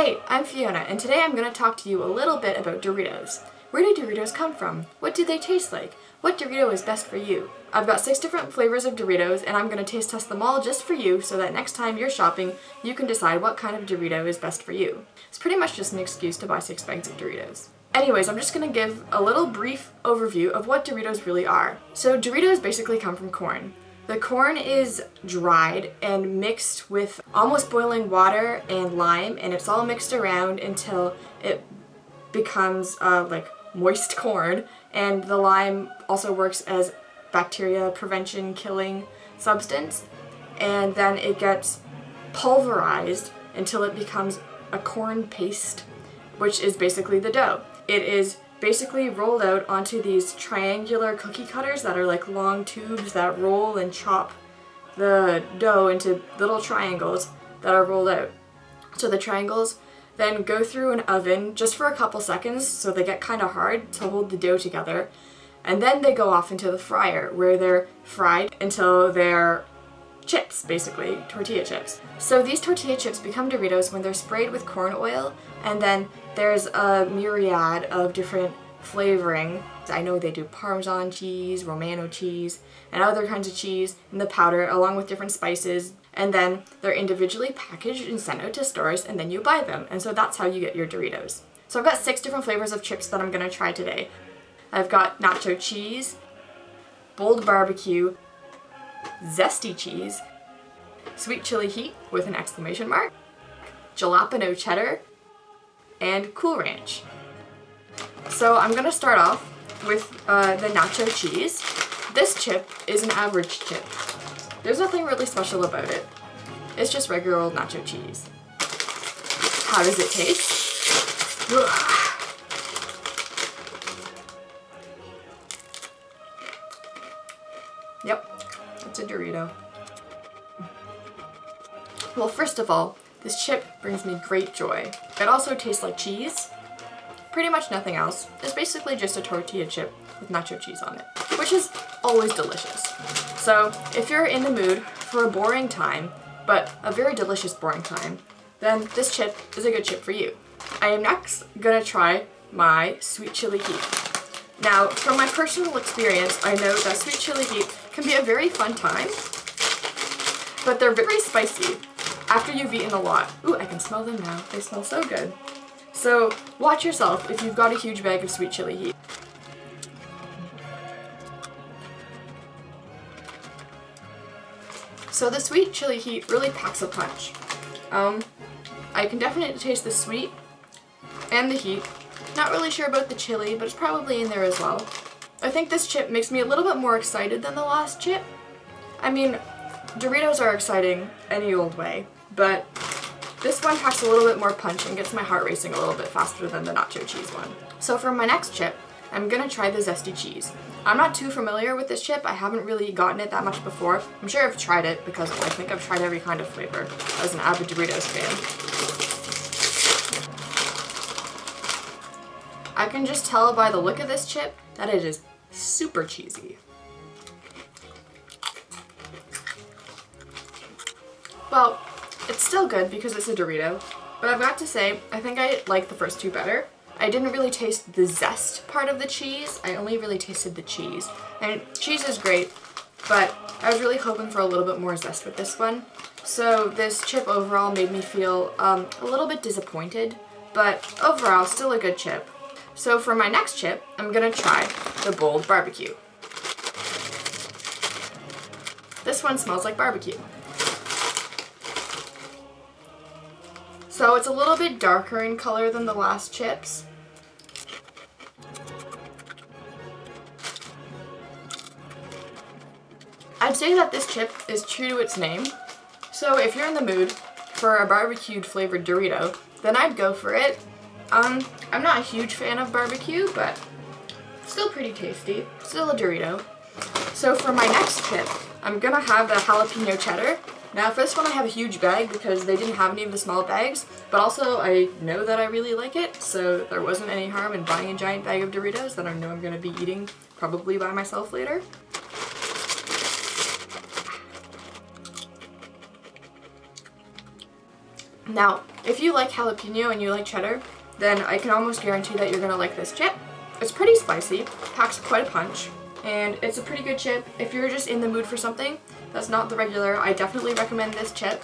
Hey, I'm Fiona, and today I'm going to talk to you a little bit about Doritos. Where do Doritos come from? What do they taste like? What Dorito is best for you? I've got 6 different flavors of Doritos, and I'm going to taste test them all just for you so that next time you're shopping, you can decide what kind of Dorito is best for you. It's pretty much just an excuse to buy 6 bags of Doritos. Anyways, I'm just going to give a little brief overview of what Doritos really are. So Doritos basically come from corn. The corn is dried and mixed with almost boiling water and lime, and it's all mixed around until it becomes like moist corn, and the lime also works as bacteria prevention killing substance, and then it gets pulverized until it becomes a corn paste, which is basically the dough. It is basically rolled out onto these triangular cookie cutters that are like long tubes that roll and chop the dough into little triangles that are rolled out. So the triangles then go through an oven just for a couple seconds so they get kind of hard to hold the dough together, and then they go off into the fryer where they're fried until they're chips, basically, tortilla chips. So these tortilla chips become Doritos when they're sprayed with corn oil, and then there's a myriad of different flavoring. I know they do Parmesan cheese, Romano cheese, and other kinds of cheese in the powder along with different spices, and then they're individually packaged and sent out to stores, and then you buy them, and so that's how you get your Doritos. So I've got 6 different flavors of chips that I'm going to try today. I've got nacho cheese, bold barbecue, zesty cheese, sweet chili heat with an exclamation mark, jalapeno cheddar, and Cool Ranch. So I'm gonna start off with the nacho cheese. This chip is an average chip. There's nothing really special about it. It's just regular old nacho cheese. How does it taste? Yep, it's a Dorito. Well, first of all, this chip brings me great joy. It also tastes like cheese. Pretty much nothing else. It's basically just a tortilla chip with nacho cheese on it, which is always delicious. So if you're in the mood for a boring time, but a very delicious boring time, then this chip is a good chip for you. I am next gonna try my sweet chili heat. Now, from my personal experience, I know that sweet chili heat can be a very fun time, but they're very spicy after you've eaten a lot. Ooh, I can smell them now. They smell so good. So watch yourself if you've got a huge bag of sweet chili heat. So the sweet chili heat really packs a punch. I can definitely taste the sweet and the heat. Not really sure about the chili, but it's probably in there as well. I think this chip makes me a little bit more excited than the last chip. I mean, Doritos are exciting any old way, but this one packs a little bit more punch and gets my heart racing a little bit faster than the nacho cheese one. So for my next chip, I'm gonna try the zesty cheese. I'm not too familiar with this chip. I haven't really gotten it that much before. I'm sure I've tried it because I think I've tried every kind of flavor as an avid Doritos fan. I can just tell by the look of this chip that it is super cheesy. Well, it's still good because it's a Dorito, but I've got to say, I think I like the first 2 better. I didn't really taste the zest part of the cheese, I only really tasted the cheese. And cheese is great, but I was really hoping for a little bit more zest with this one. So this chip overall made me feel a little bit disappointed, but overall still a good chip. So for my next chip, I'm gonna try the bold barbecue. This one smells like barbecue. So it's a little bit darker in color than the last chips. I'd say that this chip is true to its name. So if you're in the mood for a barbecued flavored Dorito, then I'd go for it. I'm not a huge fan of barbecue, but still pretty tasty. Still a Dorito. So for my next chip, I'm gonna have the jalapeno cheddar. Now for this one I have a huge bag because they didn't have any of the small bags, but also I know that I really like it, so there wasn't any harm in buying a giant bag of Doritos that I know I'm going to be eating probably by myself later. Now, if you like jalapeno and you like cheddar, then I can almost guarantee that you're gonna like this chip. It's pretty spicy, packs quite a punch, and it's a pretty good chip. If you're just in the mood for something that's not the regular, I definitely recommend this chip.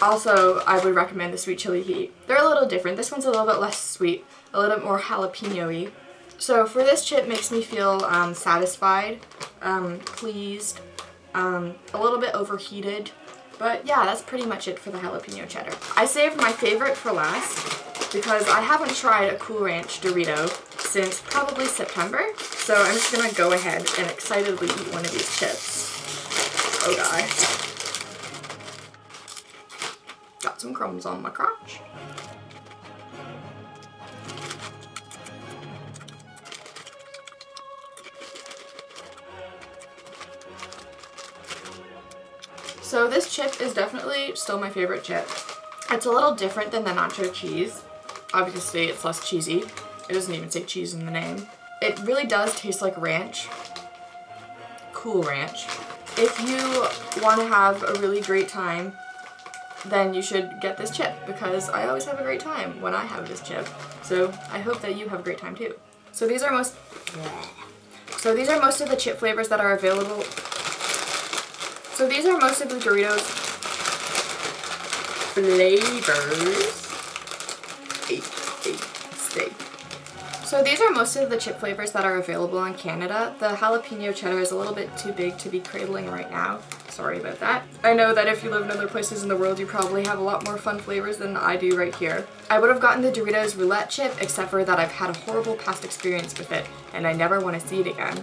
Also, I would recommend the sweet chili heat. They're a little different. This one's a little bit less sweet, a little bit more jalapeno-y. So for this chip, makes me feel satisfied, pleased, a little bit overheated. But yeah, that's pretty much it for the jalapeno cheddar. I saved my favorite for last because I haven't tried a Cool Ranch Dorito since probably September. So I'm just gonna go ahead and excitedly eat one of these chips. Oh god. Got some crumbs on my crotch. So this chip is definitely still my favorite chip. It's a little different than the nacho cheese. Obviously it's less cheesy. It doesn't even say cheese in the name. It really does taste like ranch. Cool Ranch. If you want to have a really great time, then you should get this chip because I always have a great time when I have this chip. So I hope that you have a great time too. So these are most of the chip flavors that are available. So these are most of the Doritos flavors. Stay. So these are most of the chip flavors that are available in Canada. The jalapeno cheddar is a little bit too big to be cradling right now. Sorry about that. I know that if you live in other places in the world, you probably have a lot more fun flavors than I do right here. I would have gotten the Doritos roulette chip, except for that I've had a horrible past experience with it, and I never want to see it again.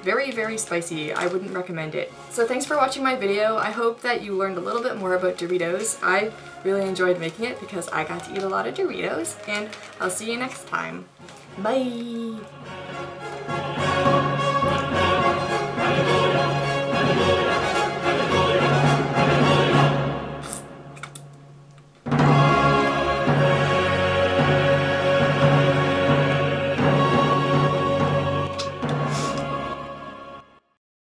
Very, very spicy. I wouldn't recommend it. So thanks for watching my video. I hope that you learned a little bit more about Doritos. I really enjoyed making it because I got to eat a lot of Doritos, and I'll see you next time. Bye!